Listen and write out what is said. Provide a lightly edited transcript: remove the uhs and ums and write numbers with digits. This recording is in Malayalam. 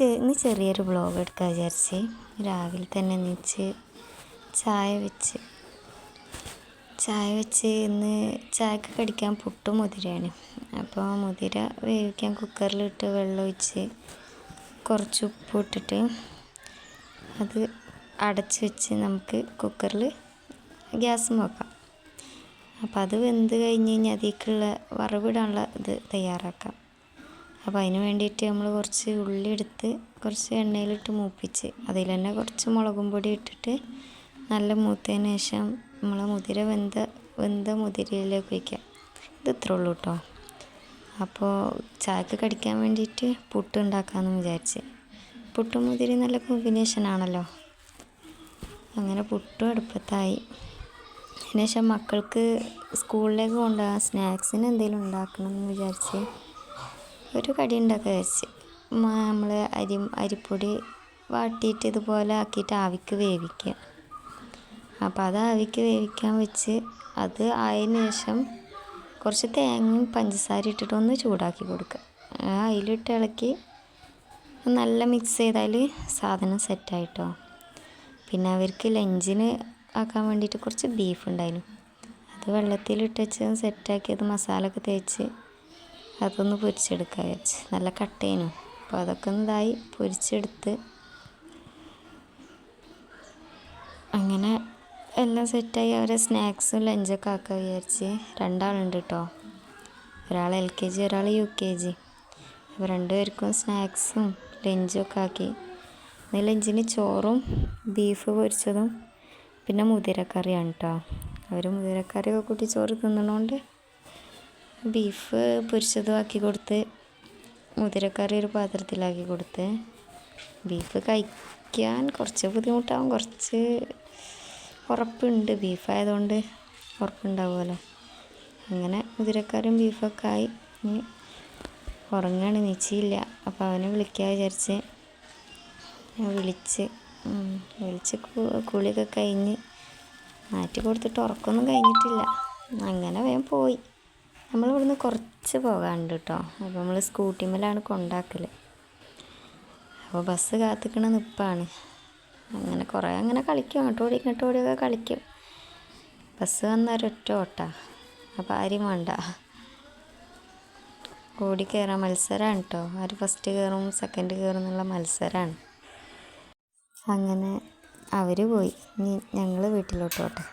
ഇന്ന് ചെറിയൊരു വ്ളോഗ് എടുക്കാൻ വിചാരിച്ച് രാവിലെ തന്നെ എണീച്ച് ചായ വെച്ച് ഇന്ന് ചായക്ക് കടിക്കാൻ പുട്ടും മുതിരയാണ്. അപ്പോൾ മുതിര വേവിക്കാൻ കുക്കറിലിട്ട് വെള്ളമൊഴിച്ച് കുറച്ച് ഉപ്പ് ഇട്ടിട്ട് അത് അടച്ച് വെച്ച് നമുക്ക് കുക്കറിൽ ഗ്യാസ് വെക്കാം. അപ്പോൾ അത് വെന്ത് കഴിഞ്ഞ് കഴിഞ്ഞാൽ അതിലേക്കുള്ള വറവിടാനുള്ള ഇത് തയ്യാറാക്കാം. അപ്പോൾ അതിന് വേണ്ടിയിട്ട് നമ്മൾ കുറച്ച് ഉള്ളി എടുത്ത് കുറച്ച് എണ്ണയിലിട്ട് മൂപ്പിച്ച് അതിൽ തന്നെ കുറച്ച് മുളകും പൊടി ഇട്ടിട്ട് നല്ല മൂത്തതിന് ശേഷം നമ്മൾ മുതിര വെന്ത മുതിരയിലേക്ക് വയ്ക്കുക. ഇത് ഇത്രേ ഉള്ളൂ കേട്ടോ. അപ്പോൾ ചായക്ക് കടിക്കാൻ വേണ്ടിയിട്ട് പുട്ട് ഉണ്ടാക്കാമെന്ന് വിചാരിച്ച്. പുട്ടും മുതിര നല്ല കോമ്പിനേഷൻ ആണല്ലോ. അങ്ങനെ പുട്ടും അടുപ്പത്തായി. അതിനുശേഷം മക്കൾക്ക് സ്കൂളിലേക്ക് കൊണ്ടുപോകാൻ സ്നാക്സിന് എന്തെങ്കിലും ഉണ്ടാക്കണം എന്ന് വിചാരിച്ച് ഒരു കടി ഉണ്ടാക്കാൻ വിചാരിച്ച്. നമ്മൾ അരിപ്പൊടി വാട്ടിയിട്ട് ഇതുപോലെ ആക്കിയിട്ട് ആവിക്ക് വേവിക്കുക. അപ്പോൾ അത് ആവിക്ക് വേവിക്കാൻ വെച്ച് അത് ആയതിനു ശേഷം കുറച്ച് തേങ്ങയും പഞ്ചസാര ഇട്ടിട്ട് ഒന്ന് ചൂടാക്കി കൊടുക്കുക. അതിലിട്ട് ഇളക്കി നല്ല മിക്സ് ചെയ്താൽ സാധനം സെറ്റായിട്ടോ. പിന്നെ അവർക്ക് ലഞ്ചിന് ആക്കാൻ വേണ്ടിയിട്ട് കുറച്ച് ബീഫ് ഉണ്ടായിരുന്നു. അത് വെള്ളത്തിലിട്ട് വെച്ച് സെറ്റാക്കി അത് മസാല ഒക്കെ തേച്ച് അതൊന്ന് പൊരിച്ചെടുക്കാൻ വെച്ച്. നല്ല കട്ടേനു. അപ്പോൾ അതൊക്കെ ഒന്നിതായി പൊരിച്ചെടുത്ത് അങ്ങനെ എല്ലാം സെറ്റായി അവരെ സ്നാക്സും ലഞ്ചൊക്കെ ആക്കാൻ വിചാരിച്ച്. രണ്ടാളുണ്ട് കേട്ടോ. ഒരാൾ LKG ഒരാൾ UKG. അപ്പോൾ രണ്ടുപേർക്കും സ്നാക്സും ലഞ്ചും ഒക്കെ ആക്കി. ലഞ്ചിന് ചോറും ബീഫ് പൊരിച്ചതും പിന്നെ മുതിരക്കറിയാണ് കേട്ടോ. അവർ മുതിരക്കറിയൊക്കെ കൂട്ടി ചോറ് തിന്നണോണ്ട് ബീഫ് പൊരിച്ചതും ആക്കി കൊടുത്ത് മുതിരക്കറി ഒരു പാത്രത്തിലാക്കി കൊടുത്ത്. ബീഫ് കഴിക്കാൻ കുറച്ച് ബുദ്ധിമുട്ടാവും, കുറച്ച് ഉറപ്പുണ്ട്, ബീഫായതുകൊണ്ട് ഉറപ്പുണ്ടാവുമല്ലോ. അങ്ങനെ മുതിരക്കറിയും ബീഫൊക്കെ ആയി. ഇനി ഉറങ്ങാണ്, നീച്ചില്ല. അപ്പോൾ അവനെ വിളിക്കാൻ വിചാരിച്ച് വിളിച്ച് കുളിയൊക്കെ കഴിഞ്ഞ് മാറ്റി കൊടുത്തിട്ട് ഉറക്കമൊന്നും കഴിഞ്ഞിട്ടില്ല. അങ്ങനെ വേഗം പോയി. നമ്മളിവിടുന്ന് കുറച്ച് പോകാനുണ്ട് കേട്ടോ. അപ്പോൾ നമ്മൾ സ്കൂട്ടിമേലാണ് കൊണ്ടാക്കൽ. അപ്പോൾ ബസ് കാത്തിക്കണ നിപ്പാണ്. അങ്ങനെ കുറേ അങ്ങനെ കളിക്കും, അങ്ങോട്ട് ഓടിയൊക്കെ കളിക്കും. ബസ് വന്നൊരൊറ്റ ഓട്ടാ. അപ്പോൾ ആരും വേണ്ട, ഓടി കയറാൻ മത്സരമാണ് കേട്ടോ. ആര് ഫസ്റ്റ് കയറും സെക്കൻഡ് കയറും എന്നുള്ള മത്സരമാണ്. അങ്ങനെ അവർ പോയി. ഇനി ഞങ്ങൾ വീട്ടിലോട്ട് പോട്ടെ.